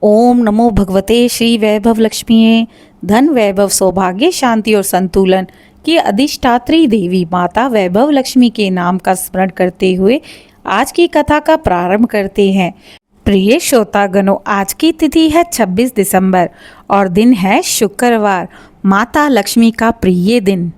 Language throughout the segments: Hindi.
ओम नमो भगवते श्री वैभव लक्ष्मी। धन वैभव सौभाग्य शांति और संतुलन की अधिष्ठात्री देवी माता वैभव लक्ष्मी के नाम का स्मरण करते हुए आज की कथा का प्रारंभ करते हैं। प्रिय श्रोतागणों, आज की तिथि है 26 दिसंबर और दिन है शुक्रवार, माता लक्ष्मी का प्रिय दिन।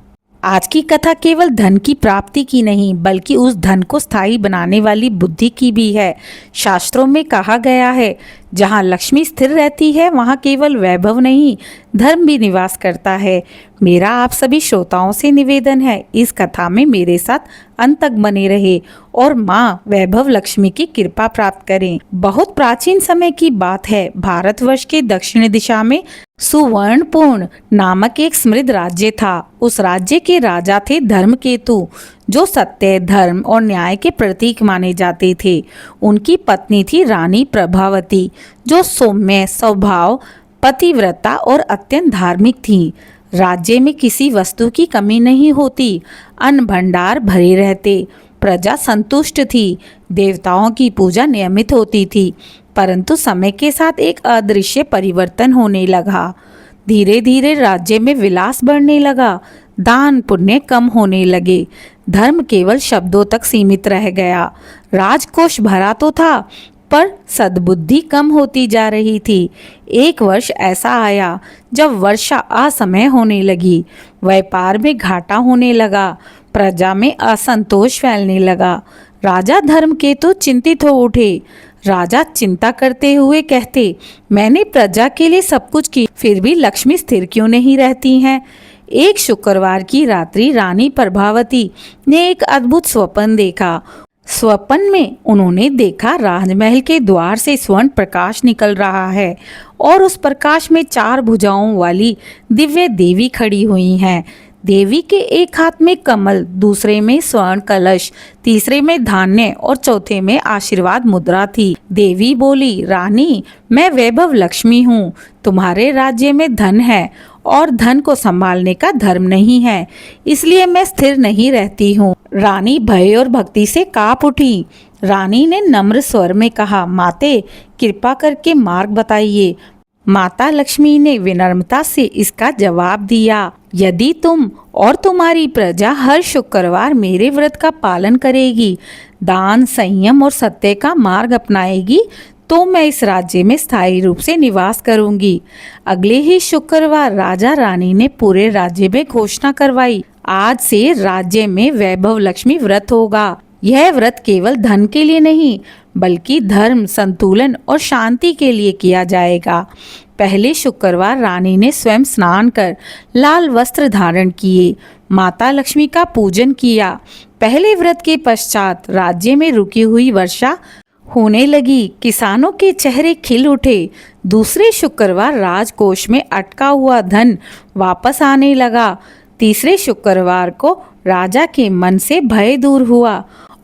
आज की कथा केवल धन की प्राप्ति की नहीं बल्कि उस धन को स्थायी बनाने वाली बुद्धि की भी है। शास्त्रों में कहा गया है, जहाँ लक्ष्मी स्थिर रहती है वहाँ केवल वैभव नहीं, धर्म भी निवास करता है। मेरा आप सभी श्रोताओं से निवेदन है, इस कथा में मेरे साथ अंत तक बने रहे और माँ वैभव लक्ष्मी की कृपा प्राप्त करें। बहुत प्राचीन समय की बात है। भारतवर्ष के दक्षिण दिशा में सुवर्णपूर्ण नामक एक समृद्ध राज्य था। उस राज्य के राजा थे धर्मकेतु, जो सत्य, धर्म और न्याय के प्रतीक माने जाते थे। उनकी पत्नी थी रानी प्रभावती, जो सौम्य स्वभाव, पतिव्रता और अत्यंत धार्मिक थी। राज्य में किसी वस्तु की कमी नहीं होती, अन्न भंडार भरे रहते, प्रजा संतुष्ट थी, देवताओं की पूजा नियमित होती थी। परंतु समय के साथ एक अदृश्य परिवर्तन होने लगा। धीरे धीरे राज्य में विलास बढ़ने लगा, दान पुण्य कम होने लगे, धर्म केवल शब्दों तक सीमित रह गया। राजकोष भरा तो था पर सद्बुद्धि कम होती जा रही थी। एक वर्ष ऐसा आया जब वर्षा असमय होने लगी, व्यापार में घाटा होने लगा, प्रजा में असंतोष फैलने लगा। राजा धर्मकेतु चिंतित हो उठे। राजा चिंता करते हुए कहते, मैंने प्रजा के लिए सब कुछ की, फिर भी लक्ष्मी स्थिर क्यों नहीं रहती हैं? एक शुक्रवार की रात्रि रानी प्रभावती ने एक अद्भुत स्वप्न देखा। स्वप्न में उन्होंने देखा राजमहल के द्वार से स्वर्ण प्रकाश निकल रहा है और उस प्रकाश में 4 भुजाओं वाली दिव्य देवी खड़ी हुई हैं। देवी के एक हाथ में कमल, दूसरे में स्वर्ण कलश, तीसरे में धान्य और चौथे में आशीर्वाद मुद्रा थी। देवी बोली, रानी, मैं वैभव लक्ष्मी हूँ। तुम्हारे राज्य में धन है और धन को संभालने का धर्म नहीं है, इसलिए मैं स्थिर नहीं रहती हूँ। रानी भय और भक्ति से कांप उठी। रानी ने नम्र स्वर में कहा, माते, कृपा करके मार्ग बताइए। माता लक्ष्मी ने विनम्रता से इसका जवाब दिया, यदि तुम और तुम्हारी प्रजा हर शुक्रवार मेरे व्रत का पालन करेगी, दान, संयम और सत्य का मार्ग अपनाएगी, तो मैं इस राज्य में स्थायी रूप से निवास करूंगी। अगले ही शुक्रवार राजा रानी ने पूरे राज्य में घोषणा करवाई, आज से राज्य में वैभव लक्ष्मी व्रत होगा। यह व्रत केवल धन के लिए नहीं बल्कि धर्म, संतुलन और शांति के लिए किया जाएगा। पहले शुक्रवार रानी ने स्वयं स्नान कर लाल वस्त्र धारण किए, माता लक्ष्मी का पूजन किया। पहले व्रत के पश्चात राज्य में रुकी हुई वर्षा होने लगी, किसानों के चेहरे खिल उठे। दूसरे शुक्रवार राजकोष में अटका हुआ धन वापस आने लगा। तीसरे शुक्रवार को राजा के मन से भय दूर हुआ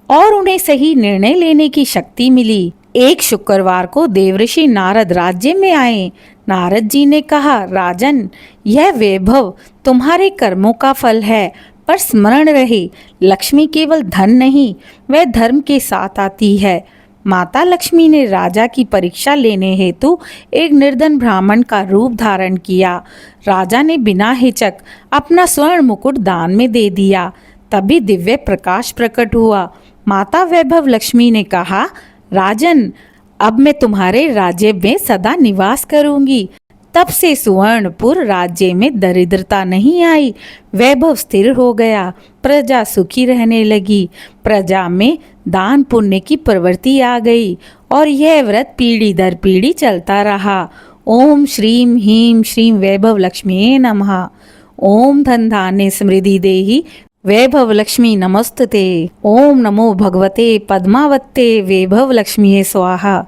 और उन्हें सही निर्णय लेने की शक्ति मिली। एक शुक्रवार को देवऋषि नारद राज्य में आए। नारद जी ने कहा, राजन, यह वैभव तुम्हारे कर्मों का फल है, पर स्मरण रहे, लक्ष्मी केवल धन नहीं, वह धर्म के साथ आती है। माता लक्ष्मी ने राजा की परीक्षा लेने हेतु एक निर्धन ब्राह्मण का रूप धारण किया। राजा ने बिना हिचक अपना स्वर्ण मुकुट दान में दे दिया। तभी दिव्य प्रकाश प्रकट हुआ। माता वैभव लक्ष्मी ने कहा, राजन, अब मैं तुम्हारे राज्य में सदा निवास करूंगी। तब से सुवर्णपुर राज्य में दरिद्रता नहीं आई, वैभव स्थिर हो गया, प्रजा सुखी रहने लगी, प्रजा में दान पुण्य की प्रवृत्ति आ गई और यह व्रत पीढ़ी दर पीढ़ी चलता रहा। ओम श्रीम ह्रीं श्रीं वैभव लक्ष्मी नमः। ओम धन धान्य समृद्धि देहि वैभव लक्ष्मी नमस्तुते। ओम नमो भगवते पद्मावते वैभव लक्ष्मी स्वाहा।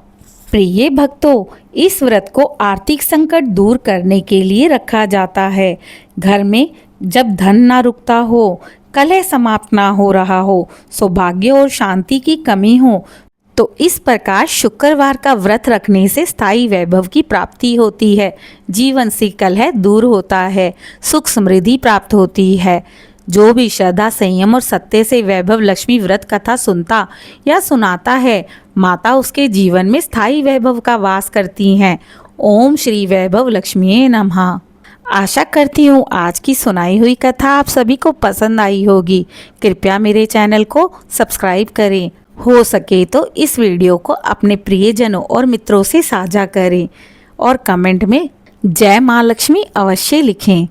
प्रिय भक्तों, इस व्रत को आर्थिक संकट दूर करने के लिए रखा जाता है। घर में जब धन ना रुकता हो, कलह समाप्त ना हो रहा हो, सौभाग्य और शांति की कमी हो, तो इस प्रकार शुक्रवार का व्रत रखने से स्थायी वैभव की प्राप्ति होती है, जीवन से कलह दूर होता है, सुख समृद्धि प्राप्त होती है। जो भी श्रद्धा, संयम और सत्य से वैभव लक्ष्मी व्रत कथा सुनता या सुनाता है, माता उसके जीवन में स्थायी वैभव का वास करती हैं ओम श्री वैभव लक्ष्मी नमः। आशा करती हूँ आज की सुनाई हुई कथा आप सभी को पसंद आई होगी। कृपया मेरे चैनल को सब्सक्राइब करें। हो सके तो इस वीडियो को अपने प्रियजनों और मित्रों से साझा करें और कमेंट में जय माँ लक्ष्मी अवश्य लिखें।